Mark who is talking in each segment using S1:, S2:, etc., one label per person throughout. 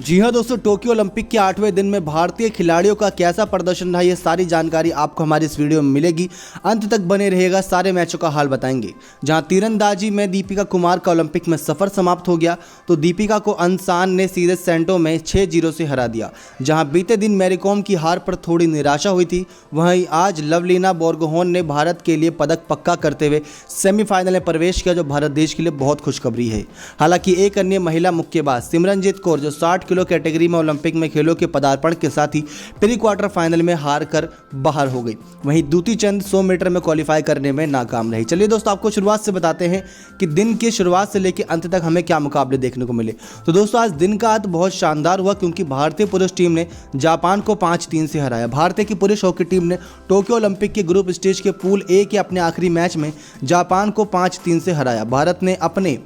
S1: जी हाँ दोस्तों, Tokyo Olympic के 8वें दिन में भारतीय खिलाड़ियों का कैसा प्रदर्शन रहा, ये सारी जानकारी आपको हमारी इस वीडियो में मिलेगी। अंत तक बने रहेगा, सारे मैचों का हाल बताएंगे। जहां तीरंदाजी में दीपिका कुमार का ओलंपिक में सफर समाप्त हो गया, तो दीपिका को अनसान ने सीधे सेंटो में 6-0 से हरा दिया। जहां बीते दिन मैरी कॉम की हार पर थोड़ी निराशा हुई थी, वहीं आज लवलीना बोरगोहेन ने भारत के लिए पदक पक्का करते हुए सेमीफाइनल में प्रवेश किया, जो भारत देश के लिए बहुत खुशखबरी है। हालांकि एक अन्य महिला मुक्केबाज सिमरनजीत कौर, जो 60 किलो कैटेगरी में ओलंपिक में खेलों के पदार्पण के साथ ही प्री क्वार्टर फाइनल में हार कर बाहर हो गई। वहीं दूती चंद 100 मीटर में क्वालिफाई करने में नाकाम रही। चलिए दोस्तों, आपको शुरुआत से बताते हैं कि दिन की शुरुआत से लेकर अंत तक हमें क्या मुकाबले देखने को मिले। तो दोस्तों, आज दिन का अंत बहुत शानदार हुआ, क्योंकि भारतीय पुरुष टीम ने जापान को 5-3 से हराया। भारतीय की पुरुष हॉकी टीम ने टोक्यो ओलंपिक के ग्रुप स्टेज के पूल ए के अपने आखिरी मैच में जापान को 5-3 से हराया। भारत ने अपने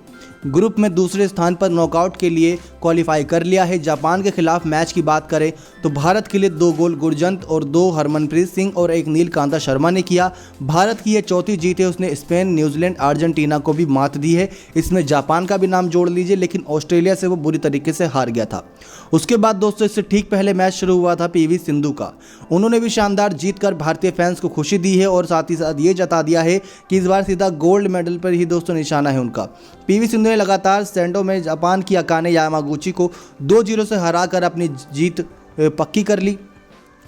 S1: ग्रुप में दूसरे स्थान पर नॉकआउट के लिए क्वालिफाई कर लिया है। जापान के खिलाफ मैच की बात करें तो भारत के लिए 2 गोल गुरजंत और 2 हरमनप्रीत सिंह और 1 नीलकांता शर्मा ने किया। भारत की यह चौथी जीत है। उसने स्पेन, न्यूजीलैंड, अर्जेंटीना को भी मात दी है। इसमें जापान का भी नाम जोड़ लीजिए, लेकिन ऑस्ट्रेलिया से वो बुरी तरीके से हार गया था। उसके बाद दोस्तों, इससे ठीक पहले मैच शुरू हुआ था पीवी सिंधु का। उन्होंने भी शानदार जीत कर भारतीय फैंस को खुशी दी है और साथ ही साथ ये जता दिया है कि इस बार सीधा गोल्ड मेडल पर ही दोस्तों निशाना है उनका। पीवी सिंधु ने लगातार सेंटो में जापान की अकाने यामागुची को 2-0 से हराकर अपनी जीत पक्की कर ली।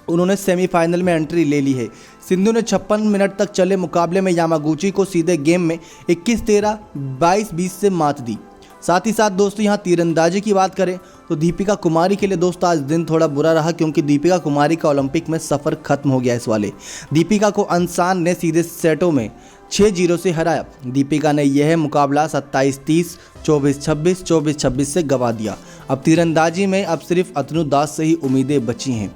S1: उन्होंने सेमीफाइनल में एंट्री ले ली है। सिंधु ने 56 मिनट तक चले मुकाबले में यामागुची को सीधे गेम में 21-13, 22-20 से मात दी। साथ ही साथ दोस्तों, यहाँ तीरंदाजी की बात करें तो दीपिका कुमारी के लिए दोस्तों आज दिन थोड़ा बुरा रहा, क्योंकि दीपिका कुमारी का ओलंपिक में सफ़र खत्म हो गया इस वाले। दीपिका को अनसान ने सीधे सेटों में 6-0 से हराया। दीपिका ने यह मुकाबला 27-30, 24-26, 24-26 से गंवा दिया। अब तीरंदाजी में अब सिर्फ अतनु दास से ही उम्मीदें बची हैं।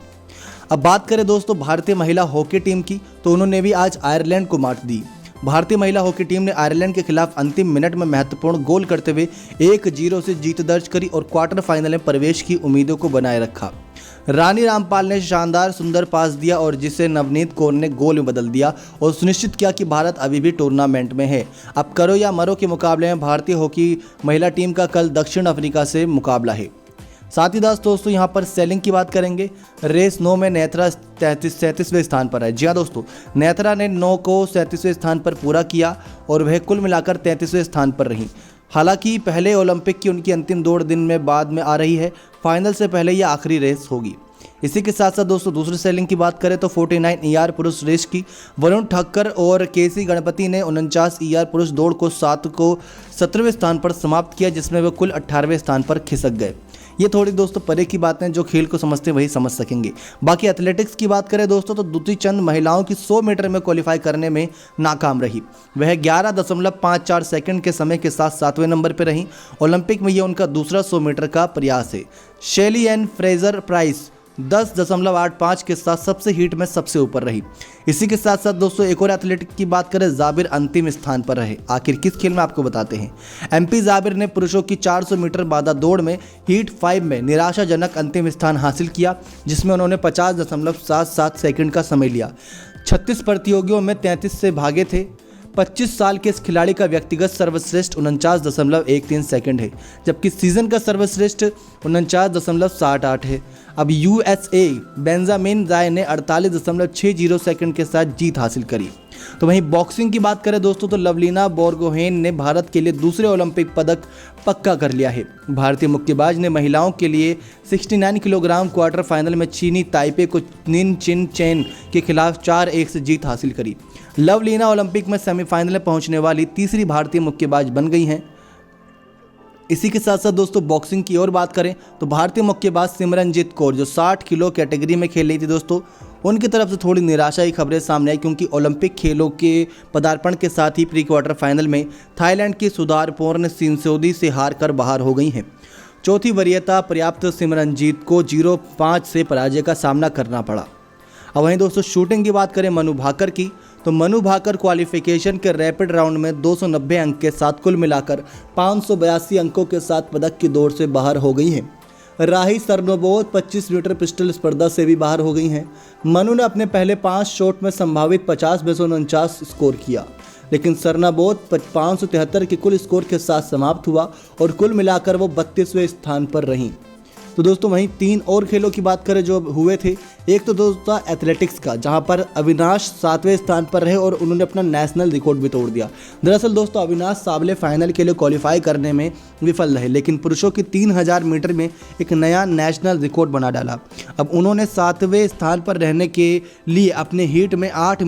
S1: अब बात करें दोस्तों भारतीय महिला हॉकी टीम की, तो उन्होंने भी आज आयरलैंड को मात दी। भारतीय महिला हॉकी टीम ने आयरलैंड के खिलाफ अंतिम मिनट में महत्वपूर्ण गोल करते हुए 1-0 से जीत दर्ज करी और क्वार्टर फाइनल में प्रवेश की उम्मीदों को बनाए रखा। रानी रामपाल ने शानदार सुंदर पास दिया और जिसे नवनीत कौर ने गोल में बदल दिया और सुनिश्चित किया कि भारत अभी भी टूर्नामेंट में है। अब करो या मरो के मुकाबले में भारतीय हॉकी महिला टीम का कल दक्षिण अफ्रीका से मुकाबला है। साथ ही दोस्तों, यहाँ पर सेलिंग की बात करेंगे। रेस 9 में नेत्रा 37वें स्थान पर है। जी हाँ दोस्तों, नेत्रा ने 9 को 37वें स्थान पर पूरा किया और वह कुल मिलाकर 33वें स्थान पर रही। हालांकि पहले ओलंपिक की उनकी अंतिम दौड़ दिन में बाद में आ रही है। फाइनल से पहले यह आखिरी रेस होगी। इसी के साथ साथ दोस्तों, दूसरी सेलिंग की बात करें तो 49 ER पुरुष रेस की वरुण ठक्कर और केसी गणपति ने 49 ER पुरुष दौड़ को 7 को 17वें स्थान पर समाप्त किया, जिसमें वे कुल 18वें स्थान पर खिसक गए। ये थोड़ी दोस्तों परे की बातें, जो खेल को समझते वही समझ सकेंगे। बाकी एथलेटिक्स की बात करें दोस्तों, तो दूती चंद महिलाओं की 100 मीटर में क्वालिफाई करने में नाकाम रही। वह 11.54 सेकंड के समय के साथ 7वें नंबर पर रही। ओलंपिक में यह उनका दूसरा 100 मीटर का प्रयास है। शेली एन फ्रेजर प्राइस 10.85 के साथ सबसे हीट में सबसे ऊपर रही। इसी के साथ साथ दोस्तों, एक और एथलेटिक की बात करें, जाबिर अंतिम स्थान पर रहे। आखिर किस खेल में आपको बताते हैं। MP जाबिर ने पुरुषों की 400 मीटर बाधा दौड़ में हीट 5 में निराशाजनक अंतिम स्थान हासिल किया, जिसमें उन्होंने 50.77 सेकंड का समय लिया। 36 प्रतियोगियों में 33 से भागे थे। 25 साल के इस खिलाड़ी का व्यक्तिगत सर्वश्रेष्ठ 49.13 सेकंड है, जबकि सीजन का सर्वश्रेष्ठ 49.68 है। अब USA बेंजामिन जाय ने 48.60 सेकंड के साथ जीत हासिल करी। तो वहीं बॉक्सिंग की बात करें दोस्तों, तो लवलीना बोरगोहेन ने भारत के लिए दूसरे ओलंपिक पदक पक्का कर लिया है। भारतीय मुक्केबाज ने महिलाओं के लिए 69 किलोग्राम क्वार्टर फाइनल में चीनी ताइपे को निन चिन चेन के खिलाफ 4-1 से जीत हासिल करी। लवलीना ओलंपिक में सेमीफाइनल में पहुंचने वाली तीसरी भारतीय मुक्केबाज बन गई हैं। इसी के साथ साथ दोस्तों, बॉक्सिंग की और बात करें तो भारतीय मुक्केबाज सिमरनजीत कौर, जो 60 किलो कैटेगरी में खेल रही थी दोस्तों, उनकी तरफ से थोड़ी निराशा की खबरें सामने आई, क्योंकि ओलंपिक खेलों के पदार्पण के साथ ही प्री क्वार्टर फाइनल में थाईलैंड की सुधारपोर्न सिंसोदी से हार कर बाहर हो गई हैं। चौथी वरीयता पर्याप्त सिमरनजीत को 0-5 से पराजय का सामना करना पड़ा। अब वहीं दोस्तों, शूटिंग की बात करें मनु भाकर की, तो मनु भाकर क्वालिफिकेशन के रैपिड राउंड में 290 अंक के साथ कुल मिलाकर 582 अंकों के साथ पदक की दौड़ से बाहर हो गई हैं। राही सरनोबोत 25 मीटर पिस्टल स्पर्धा से भी बाहर हो गई हैं। मनु ने अपने पहले 5 शॉट में संभावित 50 में से 49 स्कोर किया, लेकिन सरनाबोत 573 के कुल स्कोर के साथ समाप्त हुआ और कुल मिलाकर वो 32वें स्थान पर रहीं। तो दोस्तों वहीं 3 और खेलों की बात करें जो हुए थे। एक तो दोस्तों था एथलेटिक्स का, जहां पर अविनाश 7वें स्थान पर रहे और उन्होंने अपना नेशनल रिकॉर्ड भी तोड़ दिया। दरअसल दोस्तों अविनाश साबले फाइनल के लिए क्वालिफाई करने में विफल रहे, लेकिन पुरुषों की 3000 मीटर में एक नया नेशनल रिकॉर्ड बना डाला। अब उन्होंने 7वें स्थान पर रहने के लिए अपने हीट में 8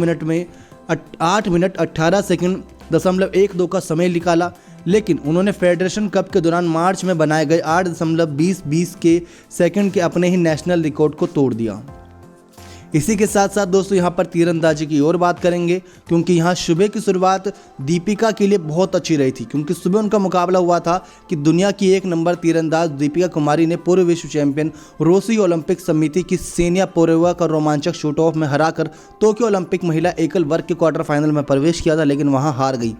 S1: मिनट 18 सेकंड 0.12 का समय निकाला, लेकिन उन्होंने फेडरेशन कप के दौरान मार्च में बनाए गए 8.20 के सेकंड के अपने ही नेशनल रिकॉर्ड को तोड़ दिया। इसी के साथ साथ दोस्तों यहाँ पर तीरंदाजी की और बात करेंगे, क्योंकि यहाँ सुबह की शुरुआत दीपिका के लिए बहुत अच्छी रही थी, क्योंकि सुबह उनका मुकाबला हुआ था कि दुनिया की 1 नंबर तीरंदाज दीपिका कुमारी ने पूर्व विश्व चैंपियन रूसी ओलंपिक समिति की सेनिया पोरेवा का रोमांचक शूट ऑफ में हराकर टोक्यो ओलंपिक महिला एकल वर्ग के क्वार्टर फाइनल में प्रवेश किया था, लेकिन वहाँ हार गई।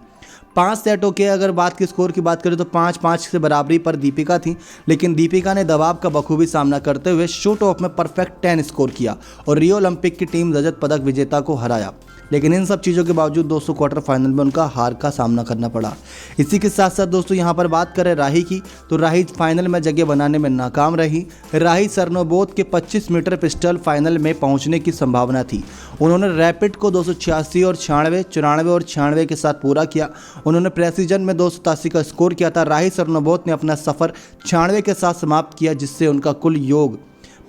S1: 5 सेटों के अगर बात की स्कोर की बात करें तो 5-5 से बराबरी पर दीपिका थी, लेकिन दीपिका ने दबाव का बखूबी सामना करते हुए शूट ऑफ में परफेक्ट 10 स्कोर किया और रियो ओलंपिक की टीम रजत पदक विजेता को हराया। लेकिन इन सब चीज़ों के बावजूद दोस्तों क्वार्टर फाइनल में उनका हार का सामना करना पड़ा। इसी के साथ साथ दोस्तों यहाँ पर बात करें राही की, तो राही फाइनल में जगह बनाने में नाकाम रही। राही सरनोबत के 25 मीटर पिस्टल फाइनल में पहुँचने की संभावना थी। उन्होंने रैपिड को 286 और 96, 94 और 96 के साथ पूरा किया। उन्होंने प्रेसिजन में 287 का स्कोर किया था। राही सरनोबत ने अपना सफ़र 96 के साथ समाप्त किया, जिससे उनका कुल योग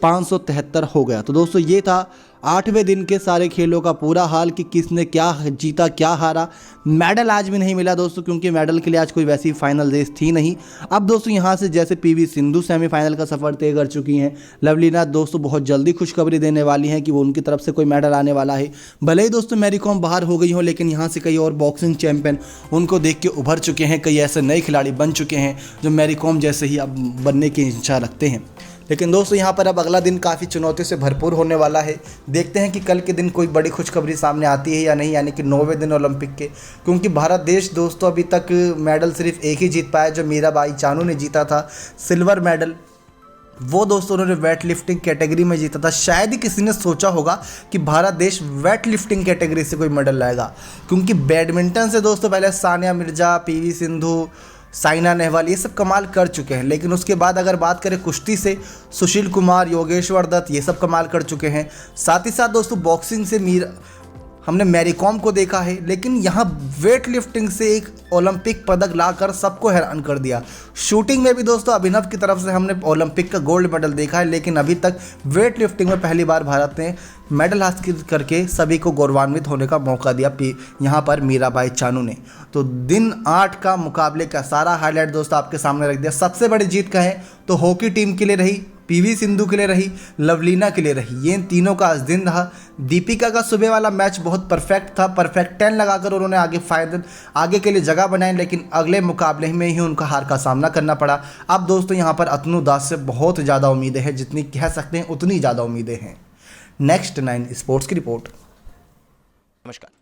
S1: 573 हो गया। तो दोस्तों ये था 8वें दिन के सारे खेलों का पूरा हाल कि किसने क्या जीता क्या हारा। मेडल आज भी नहीं मिला दोस्तों, क्योंकि मेडल के लिए आज कोई वैसी फाइनल रेस थी नहीं। अब दोस्तों यहाँ से जैसे पीवी सिंधु सेमीफाइनल का सफ़र तय कर चुकी हैं, लवलीना दोस्तों बहुत जल्दी खुशखबरी देने वाली हैं कि वो उनकी तरफ से कोई मेडल आने वाला है। भले ही दोस्तों मैरी कॉम बाहर हो गई हो, लेकिन यहाँ से कई और बॉक्सिंग चैंपियन उनको देख के उभर चुके हैं। कई ऐसे नए खिलाड़ी बन चुके हैं जो मैरी कॉम जैसे ही अब बनने की इच्छा रखते हैं। लेकिन दोस्तों यहाँ पर अब अगला दिन काफ़ी चुनौतियों से भरपूर होने वाला है। देखते हैं कि कल के दिन कोई बड़ी खुशखबरी सामने आती है या नहीं, यानी कि 9वें दिन ओलंपिक के, क्योंकि भारत देश दोस्तों अभी तक मेडल सिर्फ एक ही जीत पाया, जो मीराबाई चानू ने जीता था सिल्वर मेडल। वो दोस्तों उन्होंने वेट लिफ्टिंग कैटेगरी में जीता था। शायद ही किसी ने सोचा होगा कि भारत देश वेट लिफ्टिंग कैटेगरी से कोई मेडल लाएगा, क्योंकि बैडमिंटन से दोस्तों पहले सानिया मिर्जा, पीवी सिंधु, साइना नेहवाल ये सब कमाल कर चुके हैं। लेकिन उसके बाद अगर बात करें कुश्ती से, सुशील कुमार, योगेश्वर दत्त ये सब कमाल कर चुके हैं। साथ ही साथ दोस्तों बॉक्सिंग से हमने मैरी कॉम को देखा है, लेकिन यहाँ वेट लिफ्टिंग से एक ओलंपिक पदक लाकर सबको हैरान कर दिया। शूटिंग में भी दोस्तों अभिनव की तरफ से हमने ओलंपिक का गोल्ड मेडल देखा है, लेकिन अभी तक वेट लिफ्टिंग में पहली बार भारत ने मेडल हासिल करके सभी को गौरवान्वित होने का मौका दिया यहाँ पर मीराबाई चानू ने। तो दिन 8 का मुकाबले का सारा हाईलाइट दोस्तों आपके सामने रख दिया। सबसे बड़ी जीत कहें तो हॉकी टीम के लिए रही, पीवी सिंधु के लिए रही, लवलीना के लिए रही। ये तीनों का आज दिन रहा। दीपिका का सुबह वाला मैच बहुत परफेक्ट था, परफेक्ट 10 लगाकर उन्होंने आगे के लिए जगह बनाई, लेकिन अगले मुकाबले में ही उनका हार का सामना करना पड़ा। अब दोस्तों यहाँ पर अतनु दास से बहुत ज़्यादा उम्मीदें हैं, जितनी कह सकते हैं उतनी ज़्यादा उम्मीदें हैं। नेक्स्ट 9 स्पोर्ट्स की रिपोर्ट।
S2: नमस्कार।